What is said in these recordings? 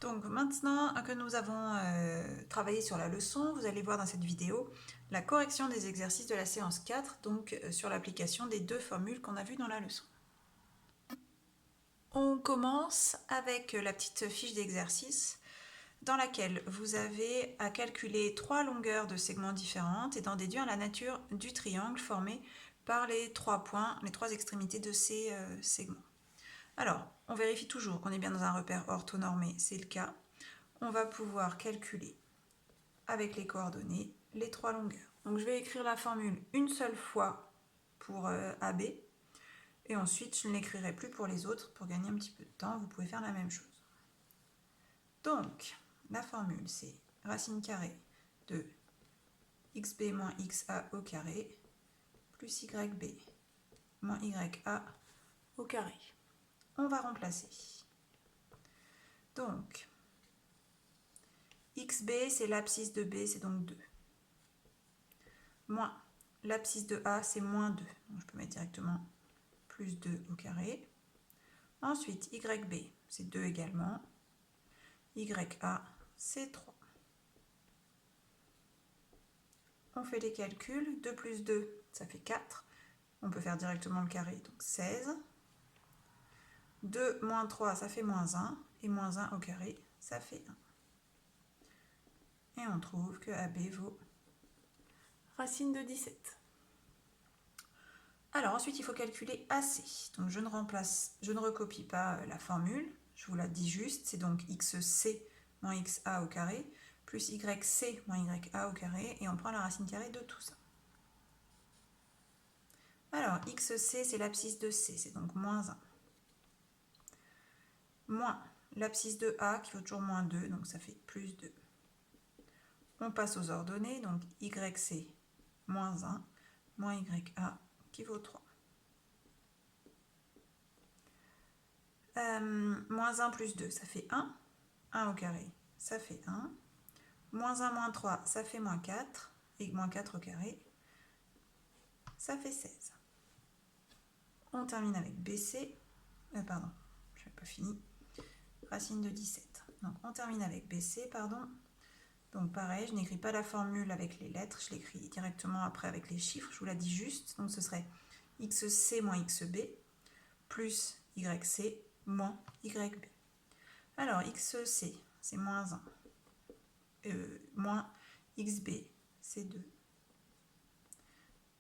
Donc maintenant que nous avons travaillé sur la leçon, vous allez voir dans cette vidéo la correction des exercices de la séance 4, donc sur l'application des deux formules qu'on a vues dans la leçon. On commence avec la petite fiche d'exercice dans laquelle vous avez à calculer 3 longueurs de segments différentes et d'en déduire la nature du triangle formé par les 3 points, les 3 extrémités de ces segments. Alors, on vérifie toujours qu'on est bien dans un repère orthonormé, c'est le cas. On va pouvoir calculer avec les coordonnées les 3 longueurs. Donc je vais écrire la formule une seule fois pour AB et ensuite je ne l'écrirai plus pour les autres pour gagner un petit peu de temps. Vous pouvez faire la même chose. Donc la formule c'est racine carrée de xb moins xa au carré plus yb moins ya au carré. On va remplacer. Donc xb c'est l'abscisse de b, c'est donc 2. Moins l'abscisse de A, c'est moins 2. Donc je peux mettre directement plus 2 au carré. Ensuite, YB, c'est 2 également. YA, c'est 3. On fait les calculs. 2 plus 2, ça fait 4. On peut faire directement le carré, donc 16. 2 moins 3, ça fait moins 1. Et moins 1 au carré, ça fait 1. Et on trouve que AB vaut racine de 17. Alors ensuite, il faut calculer AC. Donc je ne recopie pas la formule, je vous la dis juste, c'est donc XC moins XA au carré, plus YC moins YA au carré, et on prend la racine carrée de tout ça. Alors, XC, c'est l'abscisse de C, c'est donc moins 1. Moins l'abscisse de A, qui vaut toujours moins 2, donc ça fait plus 2. On passe aux ordonnées, donc YC moins 1, moins YA, qui vaut 3. Moins 1 plus 2, ça fait 1. 1 au carré, ça fait 1. Moins 1 moins 3, ça fait moins 4. Et moins 4 au carré, ça fait 16. On termine avec BC. Pardon, je n'ai pas fini. Racine de 17. Donc on termine avec BC, pardon. Donc pareil, je n'écris pas la formule avec les lettres, je l'écris directement après avec les chiffres, je vous la dis juste. Donc ce serait XC moins XB plus YC moins YB. Alors XC, c'est moins 1. Moins XB, c'est 2.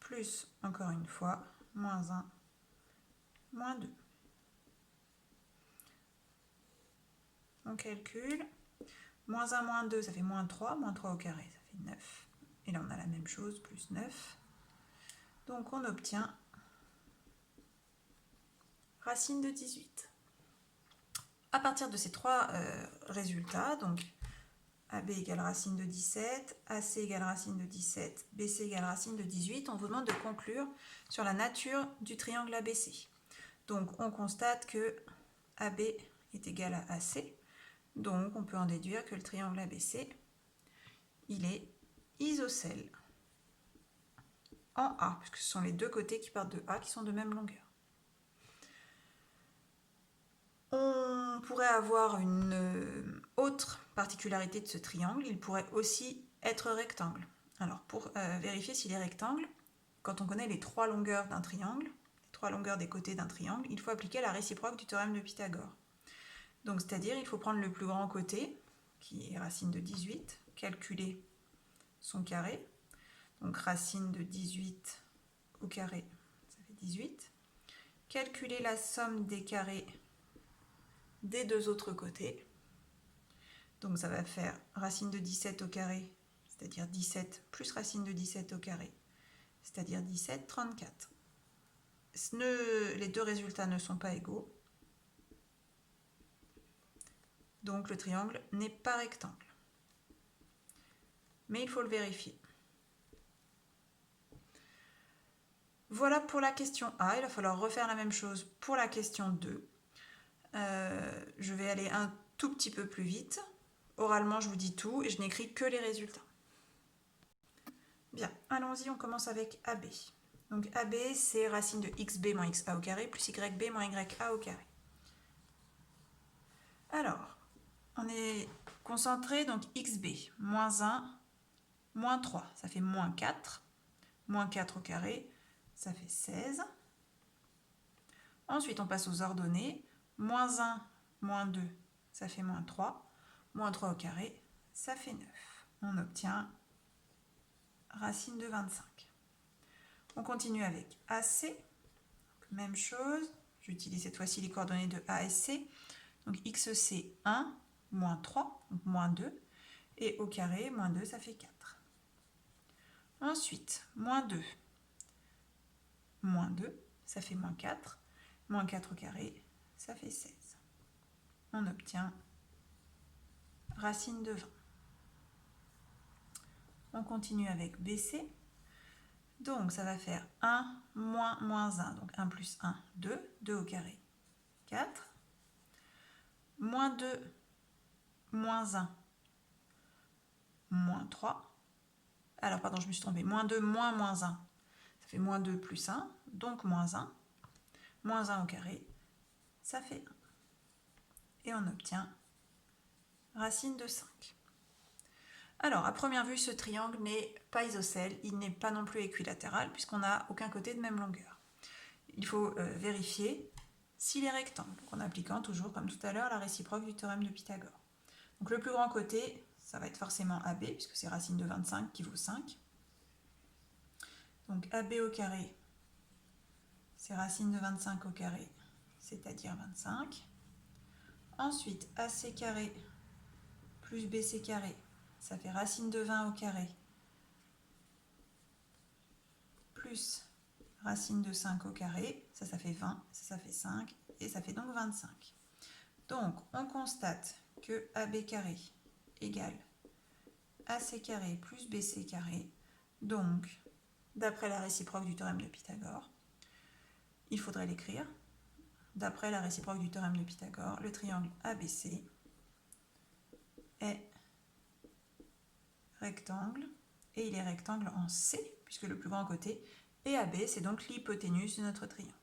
Plus, encore une fois, moins 1, moins 2. On calcule. Moins 1, moins 2, ça fait moins 3. Moins 3 au carré, ça fait 9. Et là, on a la même chose, plus 9. Donc, on obtient racine de 18. À partir de ces trois résultats, donc AB égale racine de 17, AC égale racine de 17, BC égale racine de 18, on vous demande de conclure sur la nature du triangle ABC. Donc, on constate que AB est égal à AC. Donc, on peut en déduire que le triangle ABC, il est isocèle en A, puisque ce sont les deux côtés qui partent de A qui sont de même longueur. On pourrait avoir une autre particularité de ce triangle, il pourrait aussi être rectangle. Alors, pour vérifier s'il est rectangle, quand on connaît les 3 longueurs d'un triangle, les 3 longueurs des côtés d'un triangle, il faut appliquer la réciproque du théorème de Pythagore. Donc, c'est-à-dire, il faut prendre le plus grand côté, qui est racine de 18, calculer son carré. Donc, racine de 18 au carré, ça fait 18. Calculer la somme des carrés des deux autres côtés. Donc, ça va faire racine de 17 au carré, c'est-à-dire 17, plus racine de 17 au carré, c'est-à-dire 17, 34. Les deux résultats ne sont pas égaux. Donc, le triangle n'est pas rectangle. Mais il faut le vérifier. Voilà pour la question A. Il va falloir refaire la même chose pour la question 2. Je vais aller un tout petit peu plus vite. Oralement, je vous dis tout et je n'écris que les résultats. Bien, allons-y, on commence avec AB. Donc AB, c'est racine de xb moins xa au carré plus yb moins ya au carré. Alors, Concentré, donc xb, moins 1, moins 3, ça fait moins 4. Moins 4 au carré, ça fait 16. Ensuite, on passe aux ordonnées. Moins 1, moins 2, ça fait moins 3. Moins 3 au carré, ça fait 9. On obtient racine de 25. On continue avec AC. Même chose. J'utilise cette fois-ci les coordonnées de A et C. Donc XC 1, moins 3, donc moins 2. Et au carré, moins 2, ça fait 4. Ensuite, moins 2. Moins 2, ça fait moins 4. Moins 4 au carré, ça fait 16. On obtient racine de 20. On continue avec BC. Donc ça va faire 1 moins moins 1. Donc 1 plus 1, 2. 2 au carré, 4. Moins 2 moins 1, moins 3. Alors pardon, je me suis trompée. Moins 2 moins moins 1. Ça fait moins 2 plus 1, donc moins 1. Moins 1 au carré, ça fait 1. Et on obtient racine de 5. Alors, à première vue, ce triangle n'est pas isocèle, il n'est pas non plus équilatéral, puisqu'on n'a aucun côté de même longueur. Il faut vérifier s'il est rectangle, en appliquant toujours, comme tout à l'heure, la réciproque du théorème de Pythagore. Donc le plus grand côté, ça va être forcément AB, puisque c'est racine de 25 qui vaut 5. Donc AB au carré, c'est racine de 25 au carré, c'est-à-dire 25. Ensuite, AC carré plus BC carré, ça fait racine de 20 au carré, plus racine de 5 au carré, ça fait 20, ça fait 5, et ça fait donc 25. Donc, on constate que AB carré égale AC carré plus BC carré. Donc, d'après la réciproque du théorème de Pythagore, il faudrait l'écrire. D'après la réciproque du théorème de Pythagore, le triangle ABC est rectangle, et il est rectangle en C, puisque le plus grand côté est AB, c'est donc l'hypoténuse de notre triangle.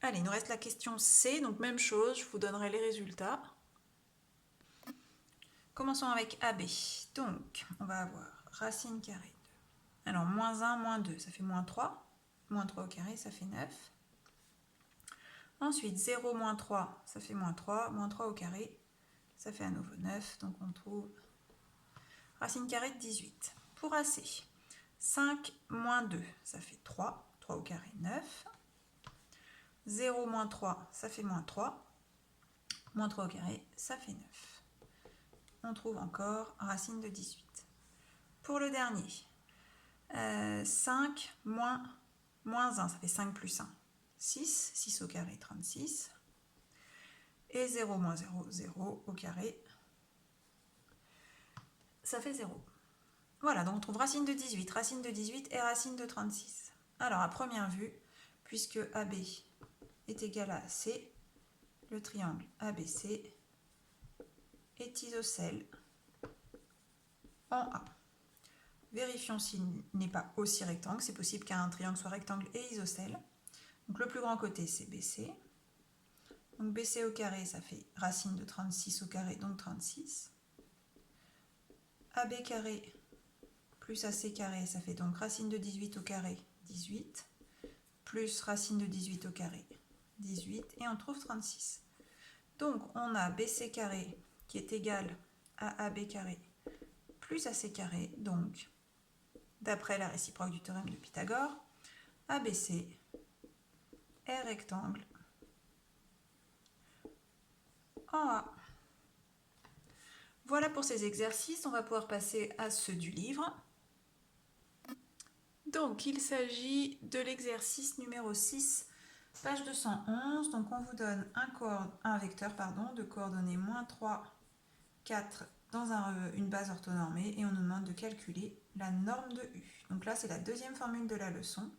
Allez, il nous reste la question C, donc même chose, je vous donnerai les résultats. Commençons avec AB. Donc, on va avoir racine carrée de... Alors, moins 1, moins 2, ça fait moins 3. Moins 3 au carré, ça fait 9. Ensuite, 0, moins 3, ça fait moins 3. Moins 3 au carré, ça fait à nouveau 9. Donc, on trouve racine carrée de 18. Pour AC, 5 moins 2, ça fait 3. 3 au carré, 9. 0 moins 3, ça fait moins 3. Moins 3 au carré, ça fait 9. On trouve encore racine de 18. Pour le dernier, 5 moins 1, ça fait 5 plus 1, 6. 6 au carré, 36. Et 0 moins 0, 0 au carré, ça fait 0. Voilà, donc on trouve racine de 18 et racine de 36. Alors, à première vue, puisque AB est égal à AC, le triangle ABC est isocèle en A. Vérifions s'il n'est pas aussi rectangle. C'est possible qu'un triangle soit rectangle et isocèle. Donc le plus grand côté, c'est BC. Donc BC au carré, ça fait racine de 36 au carré, donc 36. AB carré plus AC carré, ça fait donc racine de 18 au carré, 18. Plus racine de 18 au carré, 18. Et on trouve 36. Donc on a BC carré qui est égal à AB carré plus AC carré. Donc, d'après la réciproque du théorème de Pythagore, ABC est rectangle en A. Voilà pour ces exercices, on va pouvoir passer à ceux du livre. Donc, il s'agit de l'exercice numéro 6, page 211. Donc, on vous donne un vecteur de coordonnées moins 3, 4 dans une base orthonormée et on nous demande de calculer la norme de U. Donc là, c'est la deuxième formule de la leçon.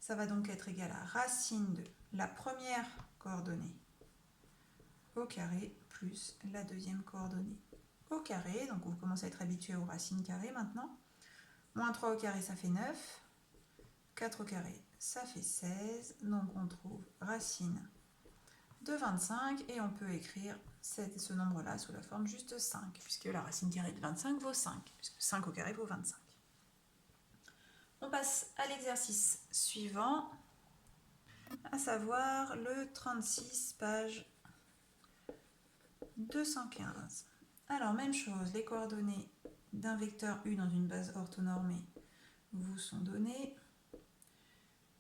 Ça va donc être égal à racine de la première coordonnée au carré plus la deuxième coordonnée au carré. Donc, vous commencez à être habitué aux racines carrées maintenant. Moins 3 au carré, ça fait 9. 4 au carré, ça fait 16. Donc, on trouve racine de 25 et on peut écrire ce nombre-là sous la forme juste 5, puisque la racine carrée de 25 vaut 5, puisque 5 au carré vaut 25. On passe à l'exercice suivant, à savoir le 36, page 215. Alors, même chose, les coordonnées d'un vecteur U dans une base orthonormée vous sont données.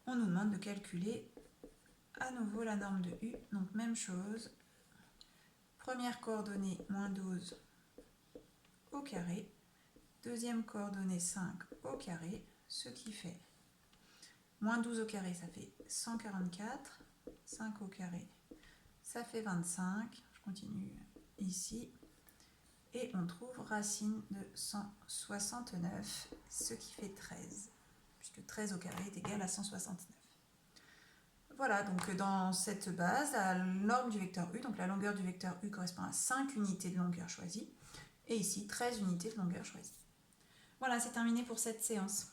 On nous demande de calculer à nouveau la norme de U, donc même chose. Première coordonnée, moins 12 au carré. Deuxième coordonnée, 5 au carré, ce qui fait moins 12 au carré, ça fait 144. 5 au carré, ça fait 25. Je continue ici. Et on trouve racine de 169, ce qui fait 13, puisque 13 au carré est égal à 169. Voilà, donc dans cette base, la norme du vecteur U, donc la longueur du vecteur U correspond à 5 unités de longueur choisies, et ici 13 unités de longueur choisies. Voilà, c'est terminé pour cette séance.